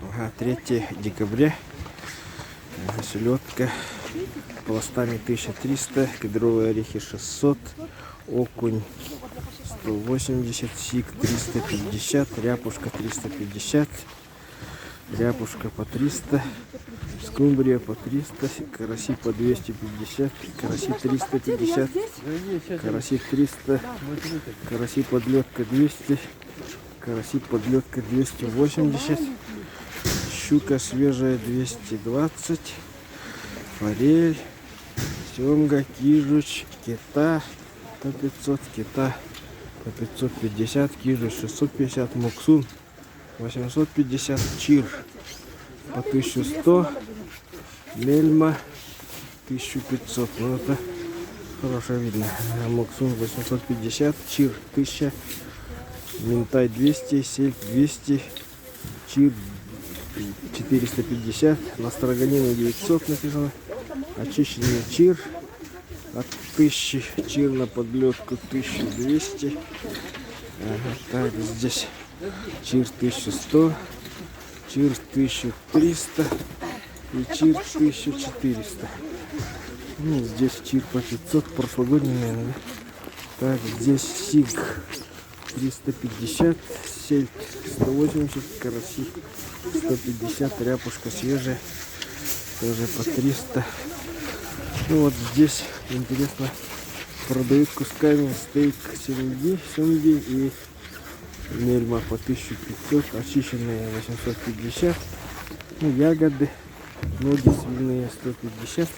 Ага, 3 декабря. Ага, селедка пластами 1300, кедровые орехи 600, окунь 180, сик 350, ряпушка 350, ряпушка по 300, скумбрия по 300, караси по 250, караси 350, караси 300, караси подлетка 200, караси подлетка 280, щука свежая 220, форель, семга, кижуч, кита по 500, кита по 550, кижуч 650, муксун 850, чир по 1100, мельма 1500. Ну это хорошо видно. Муксун 850, чир 1000, минтай 200, сельдь 200, чир 450, на строганину 900 написано, очищенный чир от 1000, чир на подлетку 1200, ага, так, здесь чир 1100, чир 1300 и чир 1400. Ну, здесь чир по 500, прошлогодний, наверное. Так, здесь сиг 350, сельдь 180, караси 150, ряпушка свежая тоже по 300. Ну вот здесь интересно, продают кусками стейк семги и мельма по 1500, очищенные 850, ну, ягоды, ноги свиные 150.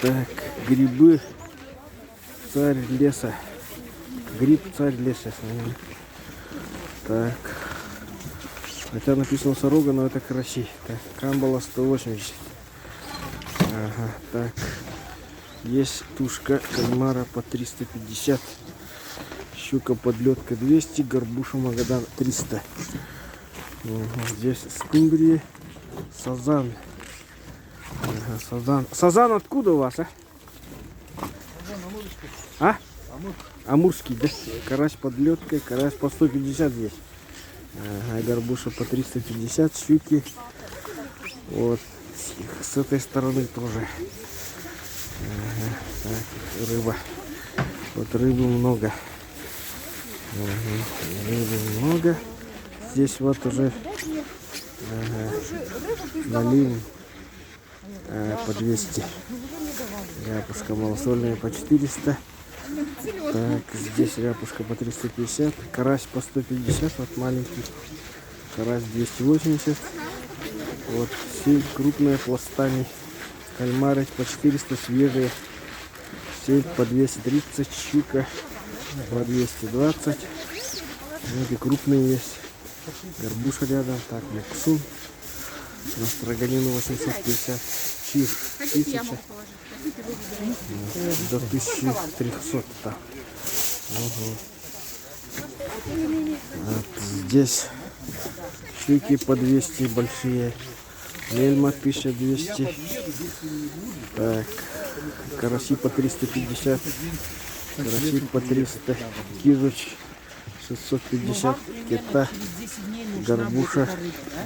Так, грибы царь леса, гриб царь леса. Так, хотя написано сорога, но это караси. Так, камбала 180. Ага, так, есть тушка кальмара по 350, щука подлетка 200, горбуша Магадан 300. Здесь скумбрия, сазан. Ага, сазан. Сазан откуда у вас, а? А? Амурский, да? Карась подлеткой, карась по 150 здесь. Ага, горбуша по 350, щуки. Вот, с этой стороны тоже. Ага, так, рыба. Вот рыбы много. Ага, рыбы много. Здесь вот уже налим по 200. Ряпушка малосольная по 400. Так, здесь ряпушка по 350. Карась по 150. Вот маленький. Карась 280. Вот сельдь крупная пластами. Кальмары по 400 свежие. Сельдь по 230. Щука по 220. Ноги крупные есть. Горбуша рядом. Так, муксун. На строганину 850. Чир 1000. До 1300. Да. Угу. Вот здесь щуки по 200 большие. Мельма 1200. Так, караси по 350. Караси по 300. Кижуч 650, кита, горбуша,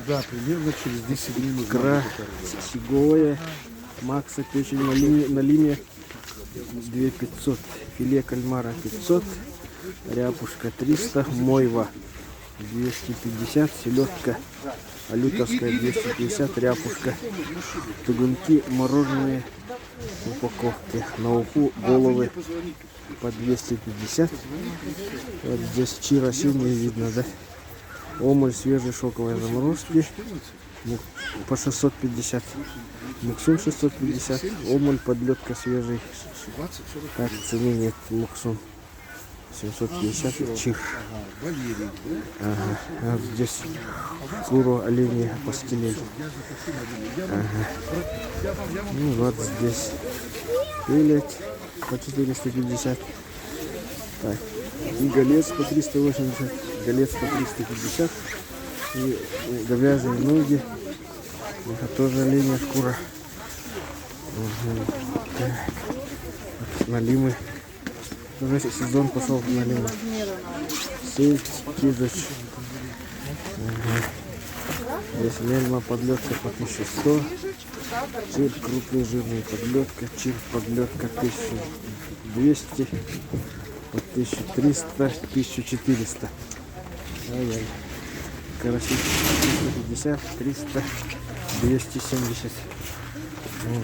да, примерно через 10 минут. Икра сиговая, макса, печень на лиме 2500, филе кальмара 500, ряпушка 300, мойва 250, селедка алютовская 250, ряпушка, тугунки мороженые в упаковке, на уху головы по 250. Вот здесь чир осенний видно, да? Омуль свежей шоковой заморозки по 650. Муксун 650. Омуль подлетка свежий. Так, в цене нет муксун. 750. Чир. Ага. Вот здесь куру оленя пастилей. Ага. Ну вот здесь пелеть по 450. Так, и голец по 380, голец по 350, и говяжьи ноги, это тоже оленья шкура. Угу. Так. Налимы, уже сезон пошел в налимы. Сельдь, кижуч. Угу. Здесь мельма подлетка по 1100. Чир крупный жирный подлетка. Чир подлетка 1200. По 1300, 1400. Ай-яй. Караси 350, 300, 270. Угу.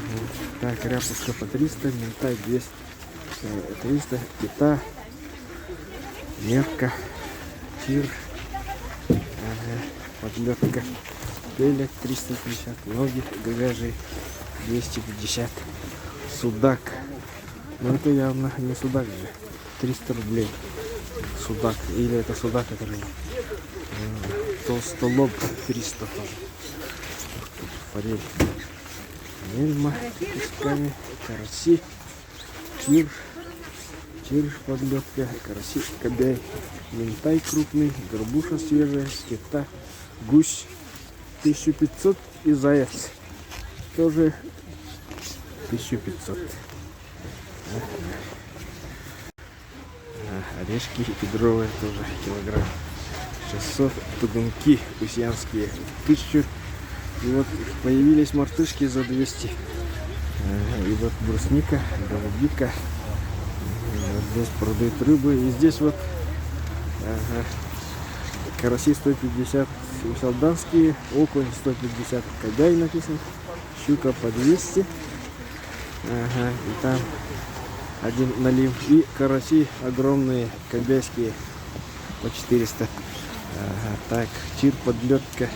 Так, ряпушка по 300, ментай 200, 300, кита, мерка, тир, подлетка, пелек 350, ноги говяжий 250, судак. Но это явно не судак же. 300 рублей. Судак. Или это судак, который толстолоб 300 тоже. Тут форель. Мельма кусками, караси, чир, подлетка, караси, кобяй, ментай крупный, горбуша свежая, кита, гусь 1500 и заяц тоже 1500. Орешки кедровые тоже килограмм 600, тугунки усьянские 1000. И вот появились мартышки за 200. И вот брусника, голубика. Вот здесь продают рыбы. И здесь вот караси 150 усалданские, окунь 150, кобяй написано, щука по 200. И там один налим. И караси огромные, кобяйские по 400. Так, чир подлетка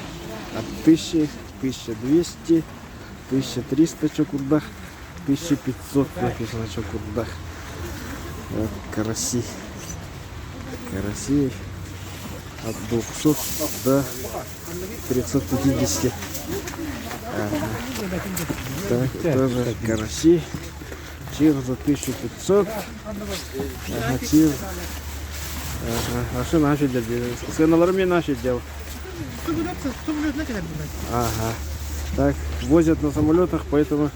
от 1000, 1200, 1300 чокурдах, 1500 написано чокурдах. Вот караси. Караси от 200 до 350. Так, тоже караси. Чир за 1500. Чир. А что наши делают? Сыналарами наши делают. Ага. Так, возят на самолетах, поэтому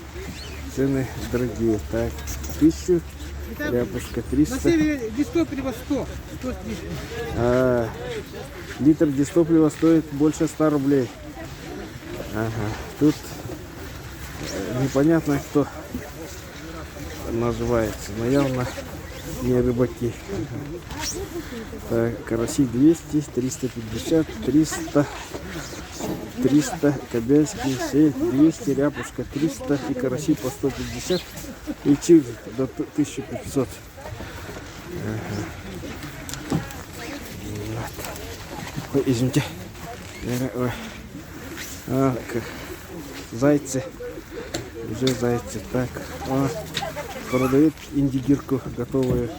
цены дорогие. Так, 1000, ряпушка 300. Дистоплива 100. Литр дистоплива стоит больше 100 рублей. Ага. Тут непонятно, кто называется, но явно не рыбаки. Так, караси 200, 350, 300, 300, кобяйский, сель 200, ряпушка 300 и караси по 150 и чир до 1500. Ага. Ой, извините. Ой. Зайцы. Уже зайцы. Так. Продают индигирку готовую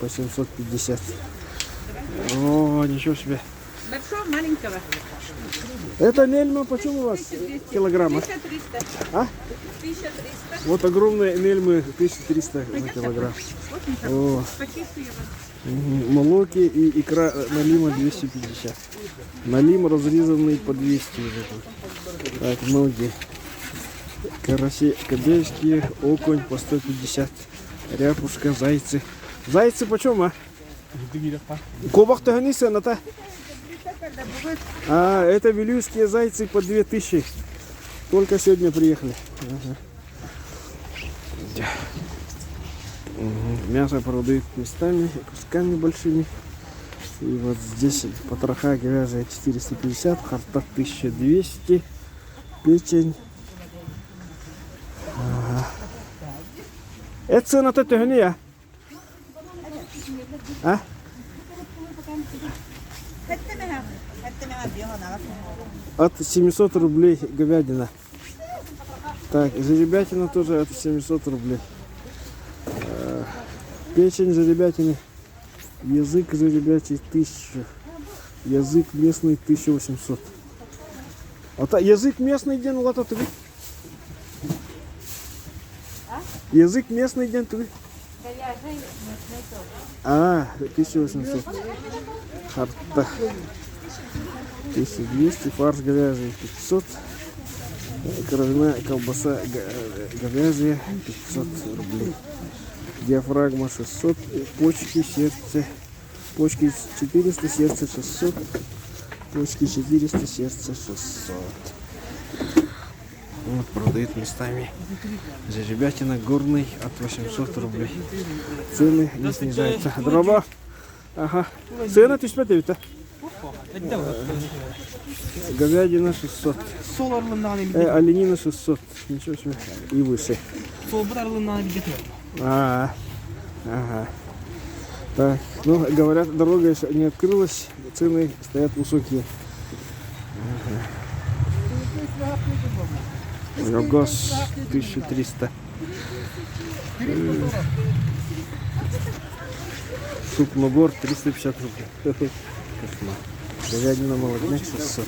по 750. О, ничего себе. Большого, маленького. Это мельма почему у вас килограмм? 1300. А? 1300. Вот огромные мельмы 1300 за килограмм. О. Молоки и икра налима 250. Налим разрезанный по 200 уже. Так, ноги. Караси кобяйские, окунь по 150. Ряпушка, зайцы. Зайцы почем, а? Кобах-то гонисы, Ната. А, это вилюйские зайцы по 2000. Только сегодня приехали. Ага. Мясо продают местами, кусками большими. И вот здесь потроха говяжья 450, хартак 1200, печень. Ага. Это цена то тягни, а? От 700 рублей говядина. Так, жеребятина тоже от 700 рублей. Печень жеребятины. Язык жеребятий 1000. Язык местный 1800. Язык местный день лата ты? Язык местный день ты? А, 1800. Харта 1200, фарш говяжий 500. Кровяная колбаса говяжья 500 рублей. Диафрагма 600, почки, сердце. Почки 400, сердце 600. Почки 400, сердце 600. Вот, продают местами. Жеребятина горный от 800 рублей. Цены не снижаются. Дрова. Ага. Цена 1500. Говядина 600. Sol aralığından hani bir Оленина 600. Ничего себе. И выше. sol bu aralığından bir getir. Ага. Так, ну, говорят, дорога еще не открылась, цены стоят высокие. Рогоз 1300. Суп-набор 350 рублей. Кошмар. Говядина молодняк 600.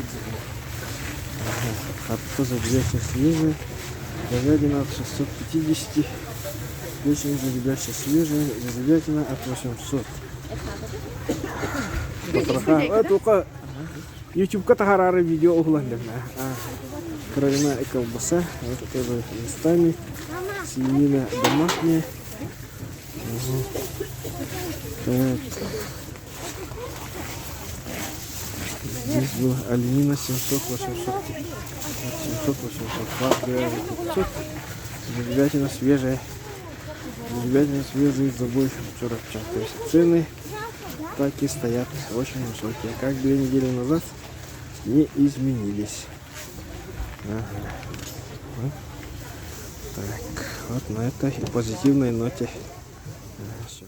Картоза 200 свежая. Говядина от 650. Печень жеребячая свежая. Жеребятина от 800. Только YouTube-ка тахарары видео углубленное. Кровяная колбаса. Вот тоже местами. Свинина домашняя. Так. Здесь была оленина 700, 800. 700, 800. 500. Жеребятина свежая. Жеребятина свежая из забой вчера. То есть цены так и стоят очень высокие. Как 2 недели назад не изменились. Ага. Так, вот на этой позитивной ноте. Все.